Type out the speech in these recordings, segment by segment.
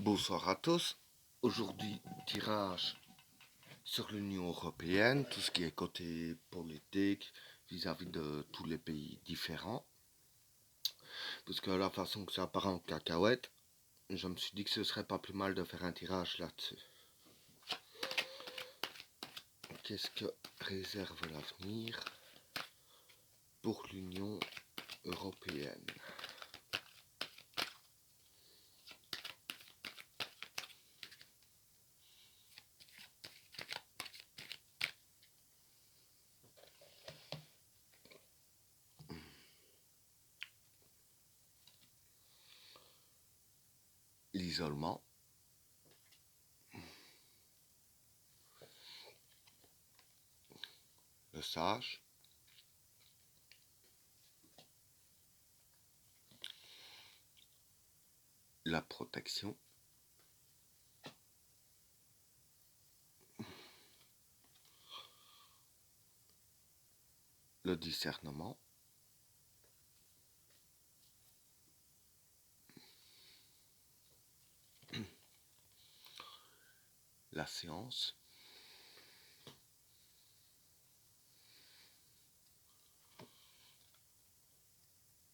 Bonsoir à tous. Aujourd'hui, tirage sur l'Union européenne, tout ce qui est côté politique vis-à-vis de tous les pays différents. Parce que la façon que ça part en cacahuète, je me suis dit que ce serait pas plus mal de faire un tirage là-dessus. Qu'est-ce que réserve l'avenir pour l'Union européenne ? L'isolement, le sage, la protection, le discernement, la science,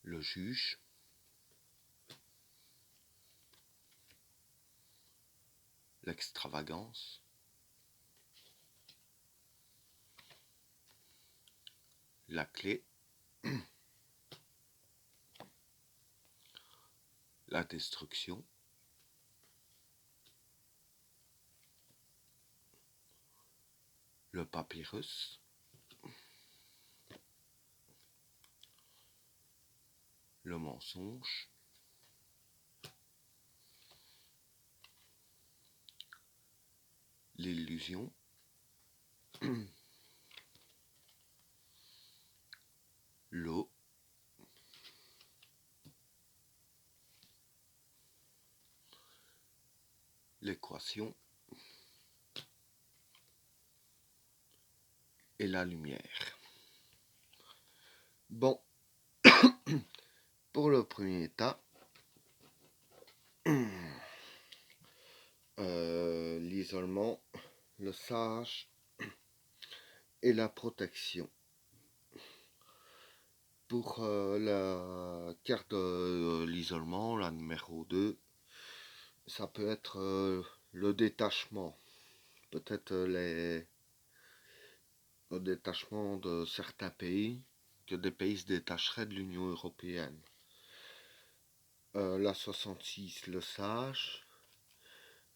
le juge, l'extravagance, la clé, la destruction, le papyrus, le mensonge, l'illusion, l'eau, l'équation et la lumière. Bon, pour le premier état, l'isolement, le sage et la protection. Pour la carte de l'isolement, la numéro 2, ça peut être le détachement. Peut-être le détachement de certains pays, que des pays se détacheraient de l'Union européenne. La 66, le sage.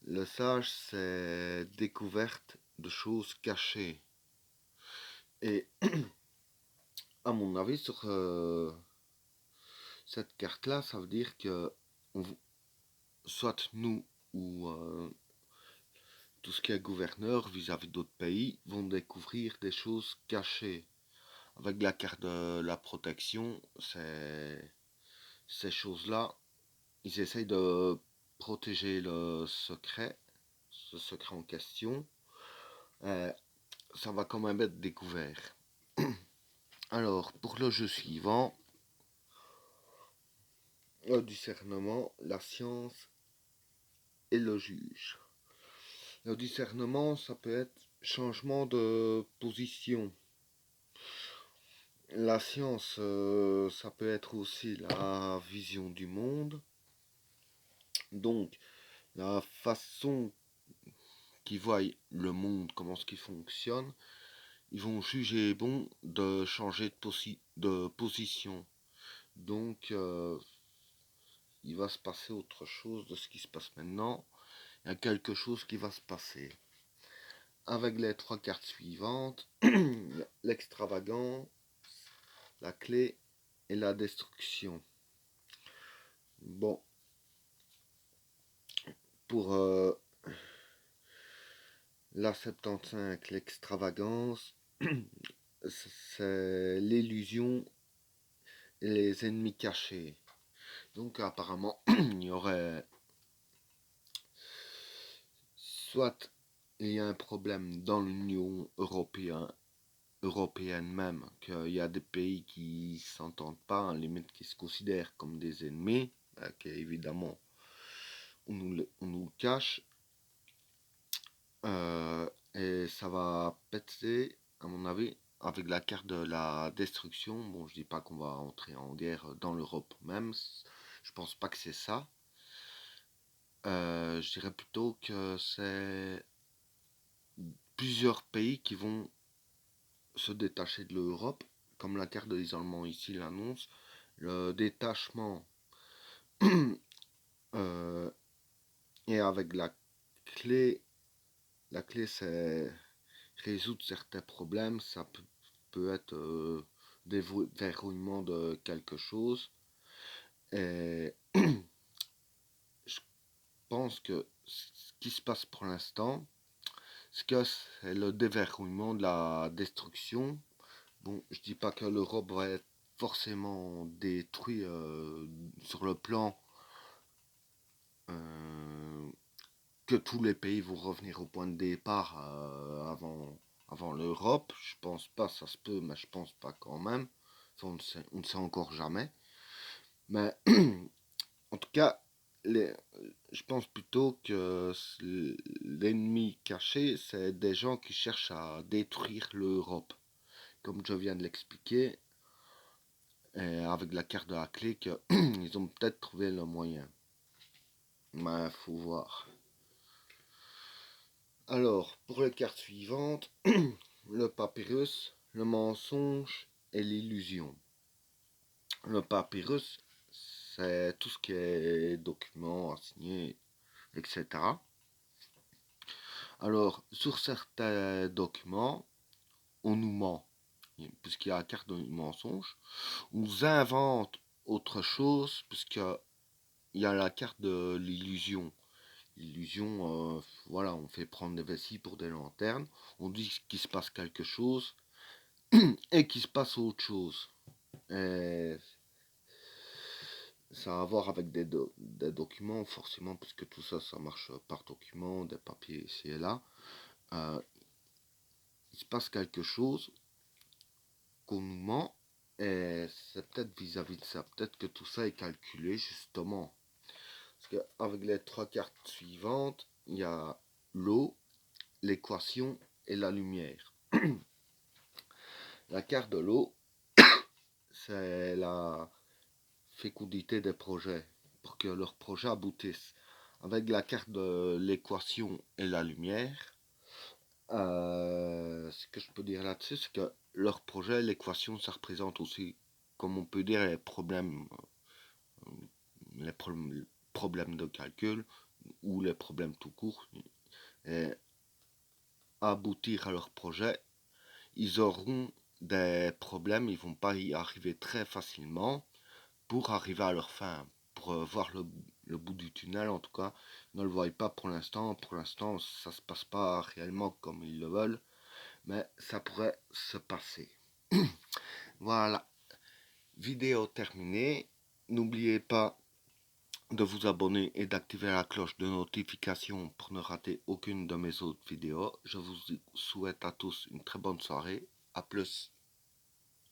Le sage, c'est découverte de choses cachées. Et à mon avis, sur cette carte-là, ça veut dire que soit nous ou tout ce qui est gouverneur vis-à-vis d'autres pays vont découvrir des choses cachées. Avec la carte de la protection, ces choses-là, ils essayent de protéger ce secret en question. Ça va quand même être découvert. Alors, pour le jeu suivant, le discernement, la science et le juge. Le discernement, ça peut être changement de position. La science, ça peut être aussi la vision du monde. Donc, la façon qu'ils voient le monde, comment ce qui fonctionne, ils vont juger bon de changer de position. Donc, il va se passer autre chose de ce qui se passe maintenant. Il y a quelque chose qui va se passer. Avec les trois cartes suivantes, l'extravagant, la clé et la destruction. Bon, pour la 75, l'extravagance, c'est l'illusion et les ennemis cachés. Donc apparemment, il y aurait soit il y a un problème dans l'Union européenne même, qu'il y a des pays qui s'entendent pas, en limite qui se considèrent comme des ennemis, qui évidemment on nous le cache, et ça va péter, à mon avis, avec la carte de la destruction. Bon, je dis pas qu'on va entrer en guerre dans l'Europe même, je pense pas que c'est ça. Je dirais plutôt que c'est plusieurs pays qui vont se détacher de l'Europe, comme la carte de l'isolement ici l'annonce. Le détachement euh, est avec la clé c'est résoudre certains problèmes, ça peut être déverrouillement de quelque chose. Et je pense que ce qui se passe pour l'instant, c'est le déverrouillement de la destruction. Bon, je dis pas que l'Europe va être forcément détruite sur le plan euh, que tous les pays vont revenir au point de départ avant l'Europe. Je pense pas, ça se peut, mais je pense pas quand même. Ça, on ne sait encore jamais. Mais en tout cas, je pense plutôt que l'ennemi caché, c'est des gens qui cherchent à détruire l'Europe. Comme je viens de l'expliquer, et avec la carte de la clé, qu'ils ont peut-être trouvé le moyen. Mais faut voir. Alors, pour les cartes suivantes, le papyrus, le mensonge et l'illusion. Le papyrus, c'est tout ce qui est documents, assignés, etc. Alors, sur certains documents, on nous ment, puisqu'il y a la carte du mensonge. On nous invente autre chose, puisqu'il y a la carte de l'illusion. L'illusion, voilà, on fait prendre des vessies pour des lanternes, on dit qu'il se passe quelque chose, et qu'il se passe autre chose. Et ça a à voir avec des documents, forcément, puisque tout ça, ça marche par document, des papiers ici et là. Euh, il se passe quelque chose qu'on nous ment, et c'est peut-être vis-à-vis de ça, peut-être que tout ça est calculé justement. Parce qu'avec les trois cartes suivantes, il y a l'eau, l'équation et la lumière. La carte de l'eau, c'est la fécondité des projets, pour que leurs projets aboutissent. Avec la carte de l'équation et la lumière, ce que je peux dire là-dessus, c'est que leur projet, l'équation, ça représente aussi, comme on peut dire, les problèmes de calcul ou les problèmes tout court. Et aboutir à leur projet, ils auront des problèmes, ils vont pas y arriver très facilement pour arriver à leur fin, pour voir le bout du tunnel. En tout cas, ils ne le voient pas pour l'instant. Pour l'instant, ça se passe pas réellement comme ils le veulent, mais ça pourrait se passer. Voilà, vidéo terminée. N'oubliez pas de vous abonner et d'activer la cloche de notification pour ne rater aucune de mes autres vidéos. Je vous souhaite à tous une très bonne soirée. À plus.